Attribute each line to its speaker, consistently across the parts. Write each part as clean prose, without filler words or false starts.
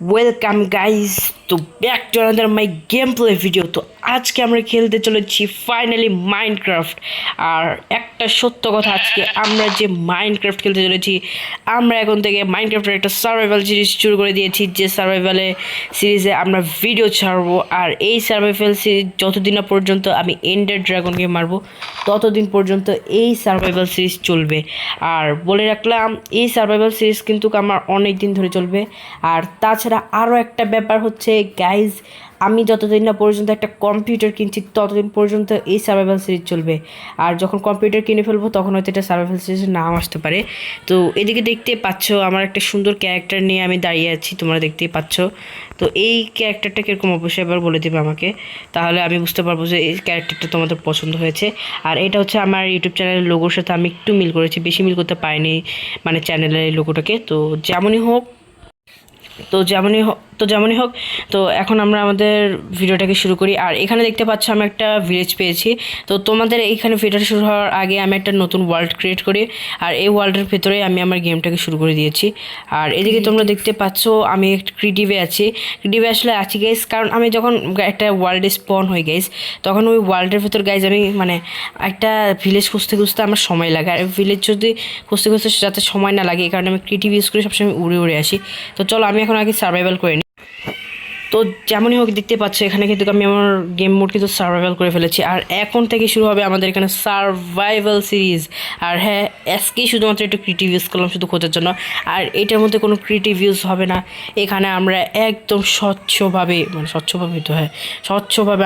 Speaker 1: Welcome guys তো back to another my game play video. তো আজকে আমরা খেলতে চলেছি ফাইনালি মাইনক্রাফট। আর একটা সত্য কথা, আজকে আমরা যে মাইনক্রাফট খেলতে চলেছি, আমরা এখন থেকে মাইনক্রাফটের একটা সার্ভাইভাল সিরিজ শুরু করে দিয়েছি। যে সার্ভাইভালে সিরিজে আমরা ভিডিও ছাড়বো, আর এই সার্ভাইভাল সিরিজ যতদিন না পর্যন্ত আমি এন্ডার ড্রাগনকে মারবো ততদিন পর্যন্ত এই সার্ভাইভাল সিরিজ চলবে। আর বলে রাখলাম, এই সার্ভাইভাল সিরিজ কিন্তু আমার অনেক দিন ধরে চলবে। আর তাছাড়া আরও একটা ব্যাপার হচ্ছে গাইজ, আমি যতদিন না পর্যন্ত একটা কম্পিউটার কিনছি ততদিন পর্যন্ত এই সার্ভাইভাল সিরিজ চলবে। আর যখন কম্পিউটার কিনে ফেলবো তখন হয়তো এটা সার্ভাইভাল সিরিজের নাম আসতে পারে। তো এদিকে দেখতে পাচ্ছ আমার একটা সুন্দর ক্যারেক্টার নিয়ে আমি দাঁড়িয়ে আছি, তোমরা দেখতেই পাচ্ছ। তো এই ক্যারেক্টারটা কীরকম অবশ্যই এবার বলে দেবে আমাকে, তাহলে আমি বুঝতে পারবো যে এই ক্যারেক্টারটা তোমাদের পছন্দ হয়েছে। আর এটা হচ্ছে আমার ইউটিউব চ্যানেলের লোগোর সাথে আমি একটু মিল করেছি, বেশি মিল করতে পারিনি মানে চ্যানেলের লোগোটাকে। তো যেমনই হোক তো যেমনই হোক তো এখন আমরা আমাদের ভিডিওটাকে শুরু করি। আর এখানে দেখতে পাচ্ছ আমি একটা ভিলেজ পেয়েছি। তো তোমাদের এইখানে ভিডিওটা শুরু হওয়ার আগে আমি একটা নতুন ওয়ার্ল্ড ক্রিয়েট করি, আর এই ওয়ার্ল্ডের ভেতরে আমি আমার গেমটাকে শুরু করে দিয়েছি। আর এদিকে তোমরা দেখতে পাচ্ছ আমি একটা ক্রিয়েটিভে আছি। ক্রিয়েটিভে আসলে আছি গাইজ, কারণ আমি যখন একটা ওয়ার্ল্ডে স্পন হই গাইজ, তখন ওই ওয়ার্ল্ডের ভেতর গাইজ আমি মানে একটা ভিলেজ খুঁজতে খুঁজতে আমার সময় লাগে। আর ভিলেজ যদি খুঁজতে খুঁজতে যাতে সময় না লাগে, এই কারণে আমি ক্রিয়েটিভ ইউজ করে সবসময় উড়ে উড়ে আসি। তো চলো আমি এখন আগে সার্ভাইভাল করে নিই। তো যেমনই হোক দেখতে পাচ্ছ এখানে কিন্তু আমি আমার গেম মোড কিন্তু সার্ভাইভাল করে ফেলেছি। আর এখন থেকে শুরু হবে আমাদের এখানে সার্ভাইভাল সিরিজ। আর হ্যাঁ, আজকেই শুধুমাত্র একটু ক্রিয়েটিভ ইউজ করলাম শুধু খোঁজার জন্য। আর এটার মধ্যে কোনো ক্রিয়েটিভ ইউজ হবে না। এখানে আমরা একদম স্বচ্ছভাবে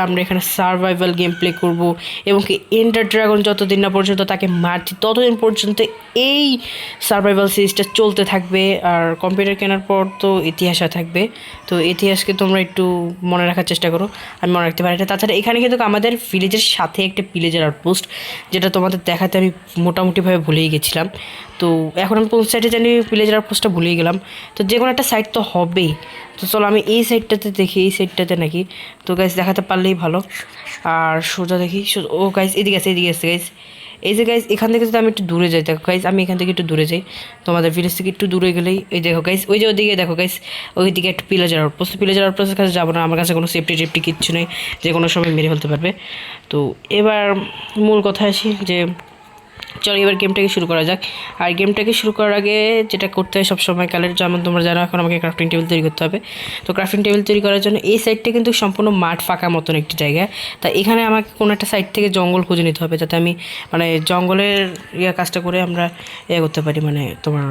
Speaker 1: আমরা এখানে সার্ভাইভাল গেম প্লে করবো। এবং কি এন্ডার ড্রাগন যতদিন না পর্যন্ত তাকে মারছি ততদিন পর্যন্ত এই সার্ভাইভাল সিরিজটা চলতে থাকবে। আর কম্পিউটার কেনার পর তো ইতিহাস থাকবে, তো ইতিহাসকে তোমরা একটু মনে রাখার চেষ্টা করো। আমি মনে রাখতে পারি না। তাছাড়া এখানে কিন্তু আমাদের ভিলেজের সাথে একটা ভিলেজের আউটপোস্ট, যেটা তোমাদের দেখাতে আমি মোটামুটিভাবে ভুলেই গেছিলাম। তো এখন আমি কোন সাইডে জানি ভিলেজের আউটপোস্টটা ভুলেই গেলাম। তো যে কোনো একটা সাইড তো হবেই। তো চলো আমি এই সাইডটাতে দেখি, এই সাইডটাতে নাকি। তো গাইজ দেখাতে পারলেই ভালো। আর সোজা দেখি, ও গাইজ এদিকে আছে গাইজ। এই যে গাইজ এখান থেকে যদি আমি একটু দূরে যাই, দেখো গাইজ আমি এখান থেকে একটু দূরে যাই, তোমাদের ভিলেজ থেকে একটু দূরে গেলেই এই দেখো গাইজ, ওই যে ওইদিকে দেখো গাইজ, ওইদিকে একটা পিলাজার আউটপোস্ট। পিলাজার আউটপোস্টের কাছে যাবো না, আমার কাছে কোনো সেফটি টেফটি কিচ্ছু নেই, যে কোনো সময় মেরে ফেলতে পারবে। তো এবার মূল কথা আসি যে চলো এবার গেমটাকে শুরু করা যাক। আর গেমটাকে শুরু করার আগে যেটা করতে হয় সবসময় কালের, যেমন তোমরা জানো এখন আমাকে ক্রাফটিং টেবিল তৈরি করতে হবে। তো ক্রাফটিং টেবিল তৈরি করার জন্য এই সাইডটা কিন্তু সম্পূর্ণ মাঠ ফাঁকা মতন একটি জায়গা। তা এখানে আমাকে কোনো একটা সাইড থেকে জঙ্গল খুঁজে নিতে হবে, যাতে আমি মানে জঙ্গলের কাজটা করে আমরা করতে পারি, মানে তোমার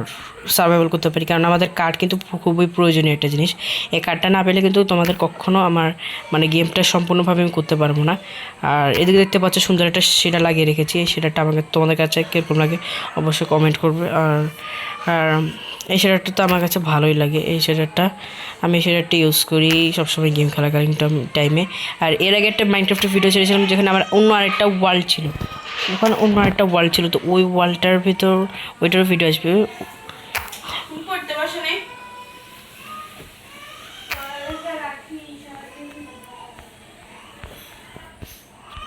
Speaker 1: সার্ভাইভাল করতে পারি। কারণ আমাদের কাঠ কিন্তু খুবই প্রয়োজনীয় একটা জিনিস। এই কাঠটা না পেলে কিন্তু তোমাদের কখনও আমার মানে গেমটা সম্পূর্ণভাবে আমি করতে পারবো না। আর এদিকে দেখতে পাচ্ছ সুন্দর একটা সেটা লাগিয়ে রেখেছি। এই সেটাটা আমাকে তোমাদের কাছে কীরকম লাগে অবশ্যই কমেন্ট করবে। আর আর এই শেডারটা তো আমার কাছে ভালোই লাগে। এই শেডারটা আমি এই শেডারটা ইউজ করি সবসময় গেম খেলাকালীন টাইমে। আর এর আগে একটা মাইনক্রাফটের ভিডিও ছেড়েছিলাম যেখানে আমার অন্য আরেকটা ওয়ার্ল্ড ছিল, ওখানে অন্য আরেকটা ওয়ার্ল্ড ছিল। তো ওই ওয়ার্ল্ডটার ভিতর ওইটারও ভিডিও আসবে।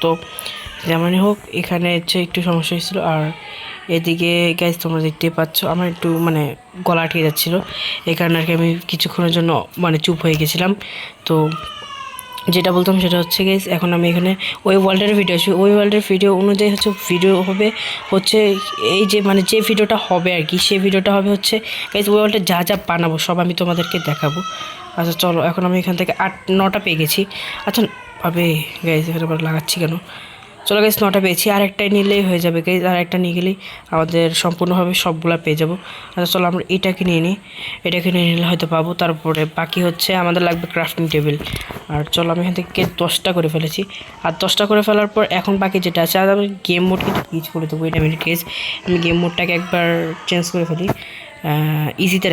Speaker 1: তো যেমনই হোক এখানে হচ্ছে একটু সমস্যা হয়েছিলো। আর এদিকে গ্যাস তোমরা দেখতেই পাচ্ছ আমার একটু মানে গলা আটকে যাচ্ছিলো, এই কারণে আর কি আমি কিছুক্ষণের জন্য মানে চুপ হয়ে গেছিলাম। তো যেটা বলতাম সেটা হচ্ছে গ্যাস, এখন আমি এখানে ওই ওয়ার্ল্ডের ভিডিও আসবে, ওই ওয়ার্ল্ডের ভিডিও অনুযায়ী হচ্ছে ভিডিও হবে হচ্ছে এই যে মানে যে ভিডিওটা হবে আর কি, সেই ভিডিওটা হবে হচ্ছে গ্যাস ওই ওয়ার্ল্ডে যা যা বানাবো সব আমি তোমাদেরকে দেখাবো। আচ্ছা চলো এখন আমি এখান থেকে 8-9টা পেয়ে গেছি। আচ্ছা আবে গ্যাস এখানে আবার লাগাচ্ছি কেন। চলো গাইজ 9টা পেয়েছি, আর একটাই নিলেই হয়ে যাবে গাইজ, আর একটা নিয়ে গেলেই আমাদের সম্পূর্ণভাবে সবগুলো পেয়ে যাবো। আচ্ছা চলো আমরা এটাকে নিয়ে নিই, এটাকে নিয়ে নিলে হয়তো পাবো। তারপরে বাকি হচ্ছে আমাদের লাগবে ক্রাফটিং টেবিল। আর চলো আমি এখান থেকে 10টা করে ফেলেছি। আর 10টা করে ফেলার পর এখন বাকি যেটা আছে, আর আমি গেম মোড কিন্তু ইউজ করে দেবো। এটা মিনিট কেস আমি গেম মোডটাকে একবার চেঞ্জ করে ফেলি, ইজিতে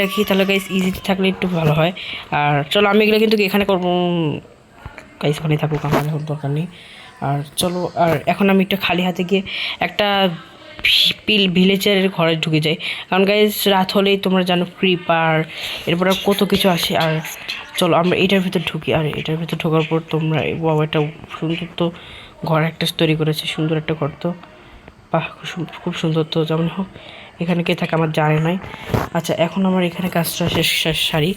Speaker 1: রাখি তাহলে গাইজ ইজিতে থাকলে একটু ভালো হয়। আর চলো আমি এগুলো কিন্তু এখানে করবো, গাইজ ওখানেই থাকুক, আমার এখন দরকার নেই। আর চলো আর এখন আমি একটু খালি হাতে গিয়ে একটা ভিলেজের ঘরে ঢুকে যাই, কারণ গাইজ রাত হলেই তোমরা জানো ক্রিপার এরপর আর কত কিছু আসে। আর চলো আমরা এটার ভিতর ঢুকি। আর এটার ভিতর ঢোকার পর তোমরা বাবা একটা সুন্দর তো ঘর একটা তৈরি করেছে, সুন্দর একটা ঘর। তো বাহ খুব সুন্দর। তো যেমন হোক এখানে কে থাকে আমার জানে নাই। আচ্ছা এখন আমার এখানে কাজটা সারি।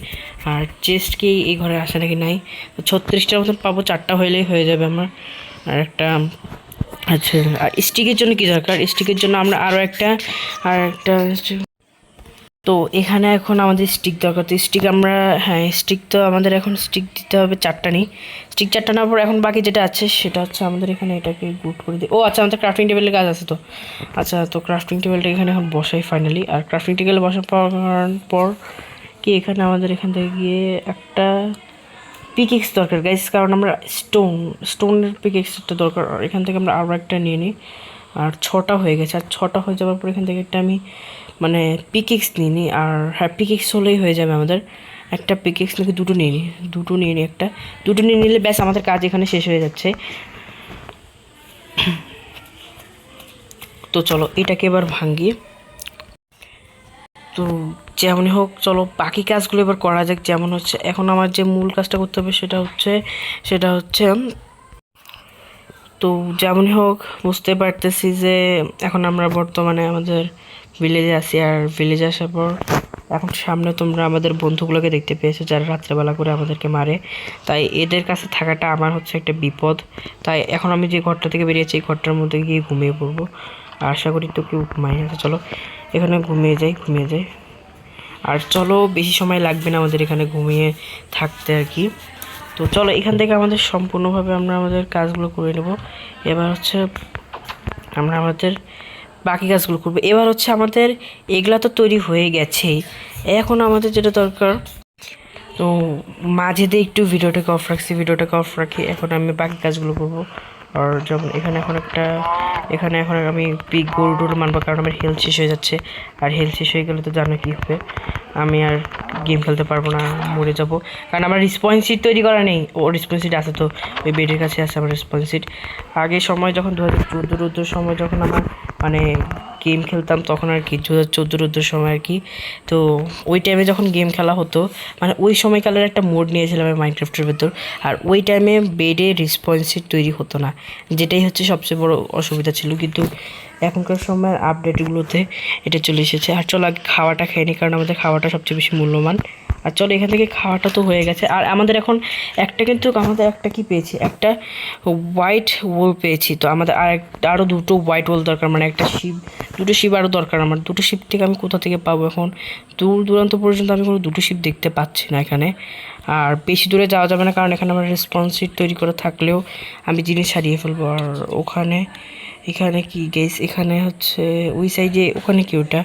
Speaker 1: আর চেস্ট কি এই ঘরে আসে নাকি নাই, 36টার মতন পাবো, 4টা হইলেই হয়ে যাবে আমার। আর একটা আচ্ছা, আর স্টিকের জন্য কি দরকার, স্টিকের জন্য আমরা আরও একটা তো এখানে এখন আমাদের স্টিক দরকার। তো স্টিক আমরা, হ্যাঁ স্টিক তো আমাদের এখন স্টিক দিতে হবে 4টা নেই, স্টিক 4টা নেওয়ার পর এখন বাকি যেটা আছে সেটা হচ্ছে আমাদের এখানে এটাকে গুড করে দিই। ও আচ্ছা, আমাদের ক্রাফটিং টেবিলের কাজ আছে তো। আচ্ছা, তো ক্রাফটিং টেবিলটা এখানে এখন বসাই ফাইনালি। আর ক্রাফটিং টেবিলে বসার পর কি এখানে আমাদের এখান থেকে গিয়ে একটা পিকেক্স দরকার গাইস, কারণ আমরা স্টোনের পিকেক্সটা দরকার। আর এখান থেকে আমরা আরও একটা নিয়ে নিই। আর 6টা হয়ে গেছে। আর 6টা হয়ে যাওয়ার পর এখান থেকে একটা আমি মানে পিকেক্স নিয়ে নিই। আর হ্যাঁ, পিকেক্স হলেই হয়ে যাবে আমাদের। একটা পিকেক্স নাকি দুটো নিয়ে নিই, দুটো নিয়ে নিলে ব্যাস আমাদের কাজ এখানে শেষ হয়ে যাচ্ছে। তো চলো এটাকে এবার ভাঙিয়ে, তো যেমনই হোক চলো বাকি কাজগুলো এবার করা যাক। যেমন হচ্ছে এখন আমার যে মূল কাজটা করতে হবে সেটা হচ্ছে তো যেমনই হোক বুঝতে পারতেছি যে এখন আমরা বর্তমানে আমাদের ভিলেজে আছি। আর ভিলেজে আসার পর এখন সামনে তোমরা আমাদের বন্ধুগুলোকে দেখতে পেয়েছো যারা রাত্রেবেলা করে আমাদেরকে মারে। তাই এদের কাছে থাকাটা আমার হচ্ছে একটা বিপদ। তাই এখন আমি যে ঘরটা থেকে বেরিয়েছি এই ঘরটার মধ্যে গিয়ে ঘুমিয়ে পড়বো। আশা করি তো কেউ ঘুমাই আছে, চলো এখানে ঘুমিয়ে যাই। আর চলো বেশি সময় লাগবে না আমাদের এখানে ঘুমিয়ে থাকতে আর কি। তো চলো এখান থেকে আমাদের সম্পূর্ণভাবে আমরা আমাদের কাজগুলো করে নেব। এবার হচ্ছে আমরা আমাদের বাকি কাজগুলো করবো। এবার হচ্ছে আমাদের এগুলা তো তৈরি হয়ে গেছেই, এখন আমাদের যেটা দরকার, তো মাঝে দিয়ে একটু ভিডিওটাকে অফ রাখি। এখন আমি বাকি কাজগুলো করবো। আর যেমন এখানে এখন আমি গরুর মানবো, কারণ আমার হেলথ শেষ হয়ে যাচ্ছে। আর হেলথ শেষ হয়ে গেলে তো জানো কী হবে, আমি আর গেম খেলতে পারবো না, মরে যাব। কারণ আমার রেসপন্স সিট তৈরি করা নেই। ও রেসপন্স সিট আছে তো, ওই বেডের কাছে আছে আমার রেসপন্স সিট। আগের সময় যখন 2014 সময় যখন আমার মানে গেম খেলতাম তখন আর কি, 2014 সময় আর কি। তো ওই টাইমে যখন গেম খেলা হতো, মানে ওই সময়কালের একটা মোড নিয়েছিলাম আমি মাইনক্রাফটের ভেতর। আর ওই টাইমে বেডে রেসপন্সিভ তৈরি হতো না, যেটাই হচ্ছে সবচেয়ে বড় অসুবিধা ছিল। কিন্তু এখনকার সময়ের আপডেটগুলোতে এটা চলে এসেছে। আর চলো আগে খাওয়াটা খেয়ে নিই, কারণ আমাদের খাওয়াটা সবচেয়ে বেশি মূল্যবান। আর চলো এখান থেকে খাওয়াটা তো হয়ে গেছে। আর আমাদের এখন আমাদের একটা কি পেয়েছি, একটা হোয়াইট ওল পেয়েছি। তো আমাদের আরও দুটো হোয়াইট ওল দরকার, মানে দুটো শিপ আরও দরকার আমার। দুটো শিপ থেকে আমি কোথা থেকে পাবো এখন, দূর দূরান্ত পর্যন্ত আমি কোনো দুটো শিপ দেখতে পাচ্ছি না এখানে। আর বেশি দূরে যাওয়া যাবে না, কারণ এখানে আমার রেসপন্স সিট তৈরি করা থাকলেও আমি জিনিস হারিয়ে ফেলবো। আর এখানে কি গাইস, এখানে হচ্ছে ওই সাইডে, ওখানে কি ওটা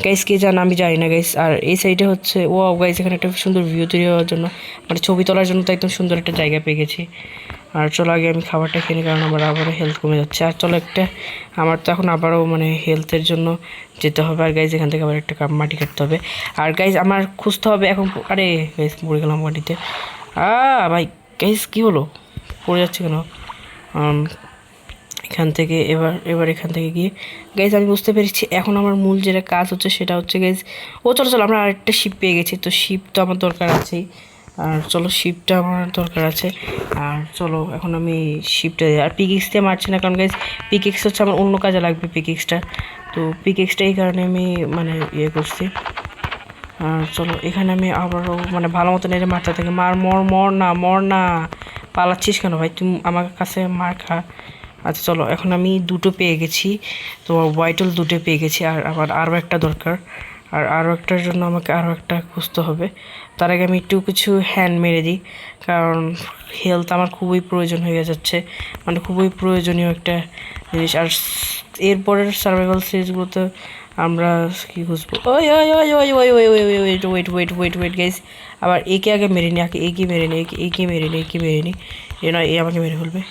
Speaker 1: গাইস কে জান, আমি জানি না গাইস। আর এই সাইডে হচ্ছে ও গাইস, এখানে একটা সুন্দর ভিউ তৈরি হওয়ার জন্য, মানে ছবি তোলার জন্য তো একদম সুন্দর একটা জায়গা পেয়ে গেছি। আর চলো আগে আমি খাবারটা খেয়ে নিই, কারণ আমার আবারও হেলথ কমে যাচ্ছে। আর চলো আমার তো এখন আবারও মানে হেলথের জন্য যেতে হবে। আর গাইজ এখান থেকে আবার একটা মাটি কাটতে হবে। আর গাইজ আমার খুঁজতে হবে এখন, আরে গাইজ পড়ে গেলাম মাটিতে। ভাই গাইজ কী হলো, পড়ে যাচ্ছে কেন? এখান থেকে এবার এখান থেকে গিয়ে গাইজ আমি বুঝতে পেরেছি এখন আমার মূল যেটা কাজ হচ্ছে সেটা হচ্ছে গাইজ, চলো আমরা আরেকটা শিপ পেয়ে গেছি। তো শিপ তো আমার দরকার আছেই। আর চলো শিপটা আমার দরকার আছে। আর চলো এখন আমি শিপটা দিই। আর পিকেক্স দিয়ে মারছি না, কারণ গাইজ পিকেক্স হচ্ছে আমার অন্য কাজে লাগবে পিকেক্সটা। তো পিকেক্সটা এই কারণে আমি মানে ইয়ে করছি। আর চলো এখানে আমি আবারও মানে ভালো মতো নেড়ে মারতে থাকি। মর না পালাচ্ছিস কেন ভাই, তুমি আমার কাছে মার খা। আচ্ছা চলো এখন আমি দুটো পেয়ে গেছি, তো হোয়াইটল দুটো পেয়ে গেছি। আর আমার আরও একটা দরকার। আর আরও একটার জন্য আমাকে আরও একটা খুঁজতে হবে। তার আগে আমি একটু কিছু হ্যান্ড মেরে দিই, কারণ হেলথ আমার খুবই প্রয়োজন হয়ে যাচ্ছে, মানে খুবই প্রয়োজনীয় একটা জিনিস। আর এরপরের সার্ভাইভাল সিরিজগুলোতে আমরা কী খুঁজবো, ওই ওই ওই ওই ওই ওই ওই ওই wait wait wait wait wait guys, আবার একে আগে মেরে নিই, একে মেরে নিই, একে মেরে নিই, এ নয় এ আমাকে মেরে ফেলবে।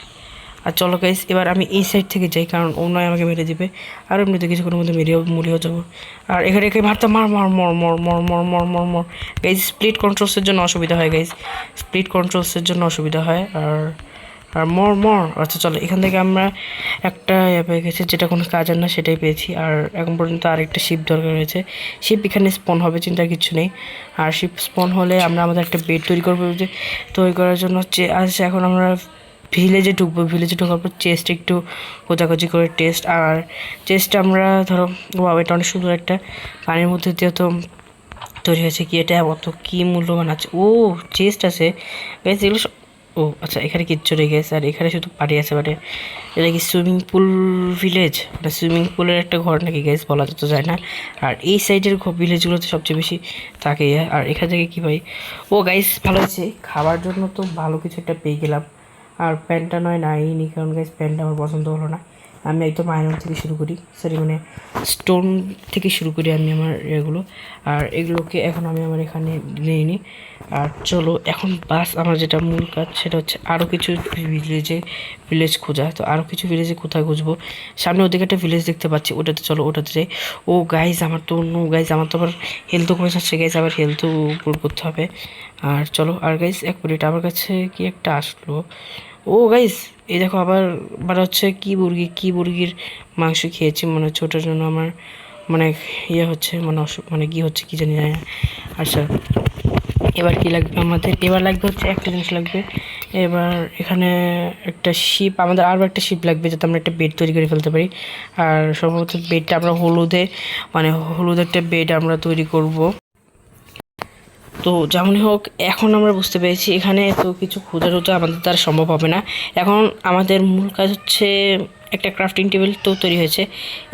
Speaker 1: আর চলো গাইস এবার আমি এই সাইড থেকে যাই, কারণ ও নয় আমাকে মেরে দিবে। আর এমনিতে কিছুক্ষণের মধ্যে মরেও যাবো। আর এখানে মারতে মার গাইস, স্প্লিট কন্ট্রোলসের জন্য অসুবিধা হয় গাইস, আর আচ্ছা চলো এখান থেকে আমরা একটা পেয়ে গেছি, যেটা কোনো কাজের না সেটাই পেয়েছি। আর এখন পর্যন্ত আরেকটা শিপ দরকার হয়েছে। শিপ এখানে স্পন হবে, চিন্তার কিছু নেই। আর শিপ স্পন হলে আমরা আমাদের একটা বেড তৈরি করবো, যে তৈরি করার জন্য হচ্ছে আচ্ছা এখন আমরা ভিলেজে ঢুকবো, ভিলেজে ঢোকার পর চেস্ট একটু খোঁজাখুঁজি করে টেস্ট, আর চেস্ট আমরা ধরো এটা অনেক সুন্দর একটা পানির মধ্যে দিয়ে তো তৈরি হয়েছে। কি এটা অত কী মূল্যবান আছে, ও চেস্ট আছে গাইস এগুলো ও আচ্ছা এখানে কিচ্ছু নেই গেছে, আর এখানে শুধু পানি আছে। মানে এটা কি সুইমিং পুল ভিলেজ, মানে সুইমিং পুলের একটা ঘর নাকি গাইস, বলা তো যায় না। আর এই সাইডের ভিলেজগুলোতে সবচেয়ে বেশি থাকে। আর এখান থেকে কী ভাই, ও গাইস ভালো হয়েছে, খাবার জন্য তো ভালো কিছু একটা পেয়ে গেলাম। আর প্যান্টটা নয় নাই নি, কারণ গাইস প্যান্টটা আমার পছন্দ হলো না। আমি একদম আয়রন থেকে শুরু করি, সরি মানে স্টোন থেকে শুরু করি আমি আমার এগুলো। আর এগুলোকে এখন আমি আমার এখানে নিয়ে নিই। আর চলো এখন বাস আমার যেটা মূল কাজ সেটা হচ্ছে আরও কিছু ভিলেজ খোঁজা। তো আরও কিছু ভিলেজে কোথায় খুঁজবো, সামনে ওদিকে একটা ভিলেজ দেখতে পাচ্ছি, ওটাতে চলো ওটাতে যাই। ও গাইজ আমার তো অন্য গাইজ, আমার তো আবার হেলথও কমে যাচ্ছে গাইজ, আবার হেলথও উপর করতে হবে। আর চলো, আর গাইজ এক মিনিট, আমার কাছে কি একটা আসলো, ও গাইজ এই দেখো আবার মানে হচ্ছে কি মুরগির মাংস খেয়েছি মনে হচ্ছে, ওটার জন্য আমার মানে ইয়ে হচ্ছে, মানে মানে কি হচ্ছে কি জানি না। আচ্ছা এবার কি লাগবে আমাদের, এবার লাগবে হচ্ছে একটা জিনিস লাগবে। এবার এখানে একটা শিপ, আমাদের আরও একটা শিপ লাগবে যাতে আমরা একটা বেড তৈরি করে ফেলতে পারি। আর সম্ভবত বেডটা আমরা মানে হলুদ একটা বেড আমরা তৈরি করব। তো যেমনই হোক এখন আমরা বুঝতে পেরেছি এখানে তো কিছু খোঁজার হতো আমাদের দ্বারা সম্ভব হবে না। এখন আমাদের মূল কাজ হচ্ছে একটা ক্রাফটিং টেবিল তো তৈরি হয়েছে।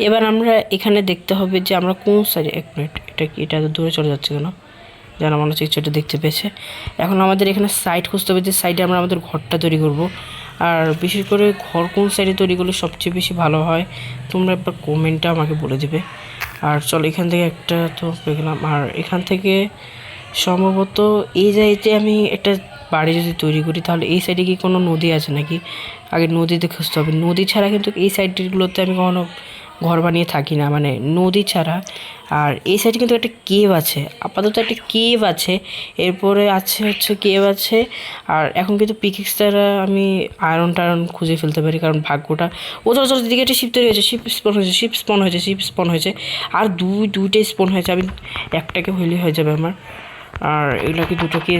Speaker 1: এবার আমরা এখানে দেখতে হবে যে আমরা কোন সাইডে, এক মিনিট এটা কি, এটা দূরে চলে যাচ্ছে কেন, যেন মনে হচ্ছে কিছুটা দেখতে পেয়েছে। এখন আমাদের এখানে সাইড খুঁজতে হবে যে সাইডে আমরা আমাদের ঘরটা তৈরি করব। আর বিশেষ করে ঘর কোন সাইডে তৈরি করলে সবচেয়ে বেশি ভালো হয় তোমরা একবার কমেন্টটা আমাকে বলে দেবে। আর চলো এখান থেকে একটা তো পেয়ে গেলাম। আর এখান থেকে সম্ভবত এই জায়গাতে আমি একটা বাড়ি যদি তৈরি করি তাহলে এই সাইডে কি কোনো নদী আছে নাকি, আগে নদীতে খুঁজতে হবে। নদী ছাড়া কিন্তু এই সাইডগুলোতে আমি কখনো ঘর বানিয়ে থাকি না, মানে নদী ছাড়া। আর এই সাইডে কিন্তু একটা কেভ আছে, আপাতত একটা কেভ আছে, এরপরে আছে হচ্ছে কেভ আছে। আর এখন কিন্তু পিকেক্স দ্বারা আমি আয়রন টায়রন খুঁজে ফেলতে পারি, কারণ ভাগ্যটা ও চলো চলো দিকে একটা শিপ তৈরি হয়েছে, শিপ স্পন হয়েছে। আর দুইটাই স্পন হয়েছে, আমি একটাকে হইলেই হয়ে যাবে আমার। আর এগুলোকে দুটোকে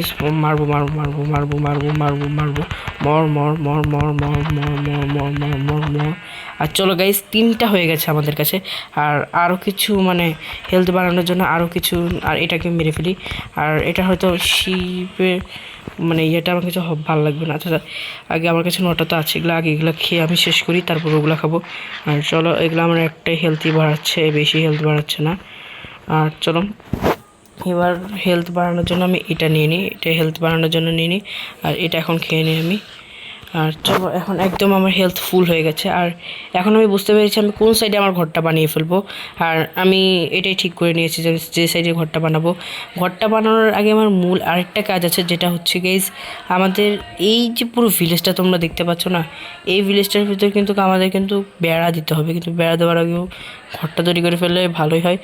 Speaker 1: মারবো মারবো মারবো মারবো মারবো মারবো মারবো মর মর মর মর মর মর মর মর মর মর মর। আর চলো গাইস 3টা হয়ে গেছে আমাদের কাছে। আর আরও কিছু মানে হেলথ বাড়ানোর জন্য আরও কিছু, আর এটাকে মেরে ফেলি। আর এটা হয়তো শিপের মানে ইয়েটা আমার কাছে ভালো লাগবে না। আচ্ছা আগে আমার কাছে 9টা তো আছে, এগুলো আগে এগুলো খেয়ে আমি শেষ করি, তারপর ওগুলো খাবো। আর চলো এগুলো আমার একটাই হেলথই বাড়াচ্ছে, বেশি হেলথ বাড়াচ্ছে না। আর চলো এবার হেলথ বাড়ানোর জন্য আমি এটা নিয়ে নিই, এটা হেলথ বাড়ানোর জন্য নিয়ে নিই। আর এটা এখন খেয়ে নিই আমি। আর চলো এখন একদম আমার হেলথ ফুল হয়ে গেছে। আর এখন আমি বুঝতে পেরেছি আমি কোন সাইডে আমার ঘরটা বানিয়ে ফেলবো। আর আমি এটাই ঠিক করে নিয়েছি যে সাইডে ঘরটা বানাবো। ঘরটা বানানোর আগে আমার মূল আরেকটা কাজ আছে, যেটা হচ্ছে গাইস আমাদের এই যে পুরো ভিলেজটা তোমরা দেখতে পাচ্ছ না, এই ভিলেজটার ভিতরে কিন্তু আমাদের কিন্তু বেড়া দিতে হবে, কিন্তু বেড়া দেওয়ার আগেও ঘরটা তৈরি করে ফেললে ভালোই হয়।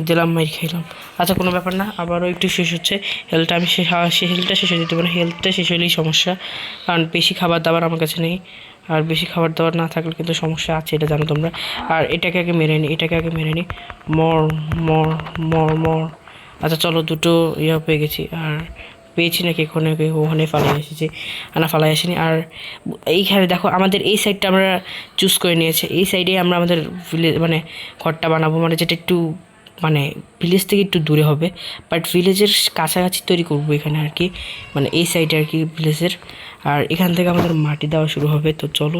Speaker 1: দিলাম মাইর খাইলাম। আচ্ছা কোনো ব্যাপার না, আবারও একটু শেষ হচ্ছে হেলথটা, আমি হেলথটা শেষ হয়ে যেতে পারে, হেলথটা শেষ হলেই সমস্যা, কারণ বেশি খাবার দাবার আমার কাছে নেই। আর বেশি খাবার দাবার না থাকলে কিন্তু সমস্যা আছে, এটা জানো তোমরা। আর এটাকে আগে মেরে নিই, এটাকে আগে মেরে নিই। মর মর মর মর। আচ্ছা চলো দুটো পেয়ে গেছি। আর পেয়েছি নাকি ওখানে, ওখানে ফালাই এসেছি, না ফালাই আসিনি। আর এইখানে দেখো আমাদের এই সাইডটা আমরা চুজ করে নিয়েছি, এই সাইডে আমরা আমাদের ভিলেজ মানে ঘরটা বানাবো, মানে যেটা একটু মানে ভিলেজ থেকে একটু দূরে হবে, বাট ভিলেজের কাছাকাছি তৈরি করবো এখানে আর কি, মানে এই সাইডে আর কি ভিলেজের। আর এখান থেকে আমাদের মাটি দেওয়া শুরু হবে। তো চলো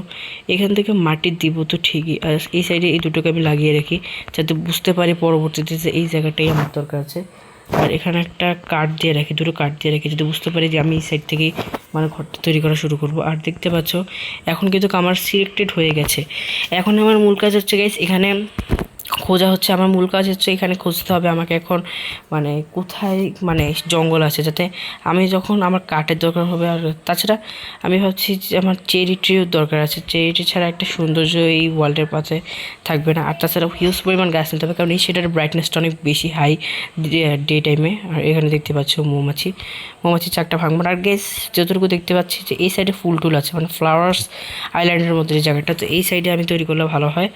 Speaker 1: এখান থেকে মাটি দিব তো ঠিকই, আর এই সাইডে এই দুটোকে আমি লাগিয়ে রাখি যাতে বুঝতে পারি পরবর্তীতে যে এই জায়গাটাই আমার দরকার আছে। আর এখানে একটা কাঠ দিয়ে রাখি, দুটো কাঠ দিয়ে রাখি যদি বুঝতে পারি যে আমি এই সাইড থেকেই মানে ঘরটা তৈরি করা শুরু করব। আর দেখতে পাচ্ছ এখন কিন্তু আমার সিলেক্টেড হয়ে গেছে। এখন আমার মূল কাজ হচ্ছে গাইস এখানে খোঁজা হচ্ছে, আমার মূল কাজ হচ্ছে এখানে খুঁজতে হবে আমাকে এখন, মানে কোথায় মানে জঙ্গল আছে, যাতে আমি যখন আমার কাঠের দরকার হবে। আর তাছাড়া আমি ভাবছি যে আমার চেরি ট্রিও দরকার আছে, চেরি ট্রি ছাড়া একটা সৌন্দর্য এই ওয়ার্ল্ডের পাশে থাকবে না। আর তাছাড়া হিউজ পরিমাণ গাছ নিতে হবে, কারণ এই সেটার ব্রাইটনেসটা অনেক বেশি হাই ডে টাইমে। আর এখানে দেখতে পাচ্ছ মৌমাছি চাকটা ভাঙবো। আর গ্যাস যতটুকু দেখতে পাচ্ছি যে এই সাইডে ফুল টুল আছে, মানে ফ্লাওয়ার্স আইল্যান্ডের মধ্যে যে জায়গাটা, তো এই সাইডে আমি তৈরি করলে ভালো হয়।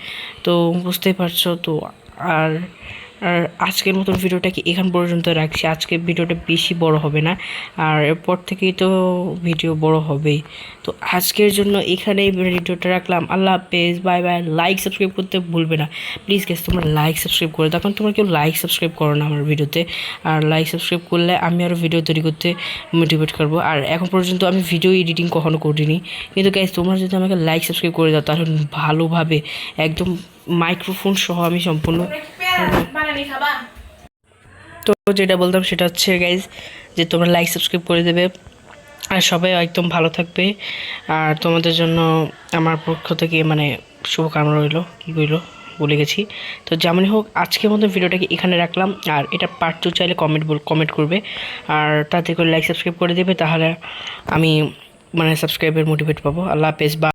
Speaker 1: তো বুঝতেই পারছো তো। আর আর আজকের মতন ভিডিওটাকে এখান পর্যন্ত রাখছি। আজকের ভিডিওটা বেশি বড় হবে না, আর এরপর থেকেই তো ভিডিও বড় হবেই। তো আজকের জন্য এখানেই ভিডিওটা রাখলাম। আল্লাহ হাফেজ, বাই বাই। লাইক সাবস্ক্রাইব করতে ভুলবে না প্লিজ গাইস, তোমরা লাইক সাবস্ক্রাইব করে দাও, কারণ তোমরা কেউ লাইক সাবস্ক্রাইব করো না আমার ভিডিওতে। আর লাইক সাবস্ক্রাইব করলে আমি আরও ভিডিও তৈরি করতে মোটিভেট করবো। আর এখন পর্যন্ত আমি ভিডিও এডিটিং কখনো করিনি, কিন্তু গাইস তোমরা যদি আমাকে লাইক সাবস্ক্রাইব করে দাও তাহলে ভালোভাবে একদম মাইক্রোফোন সহ আমি সম্পূর্ণ। তো যেটা বলতাম সেটা হচ্ছে গাইজ, যে তোমরা লাইক সাবস্ক্রাইব করে দেবে আর সবাই একদম ভালো থাকবে। আর তোমাদের জন্য আমার পক্ষ থেকে মানে শুভকামনা রইলো, কী রইলো বলে গেছি। তো যেমনই হোক, আজকের মতো ভিডিওটাকে এখানে রাখলাম। আর এটা পার্ট 2 চাইলে কমেন্ট করবে, আর তাতে করে লাইক সাবস্ক্রাইব করে দেবে, তাহলে আমি মানে সাবস্ক্রাইবের মোটিভেট পাবো। আল্লাহ হাফেজ, বা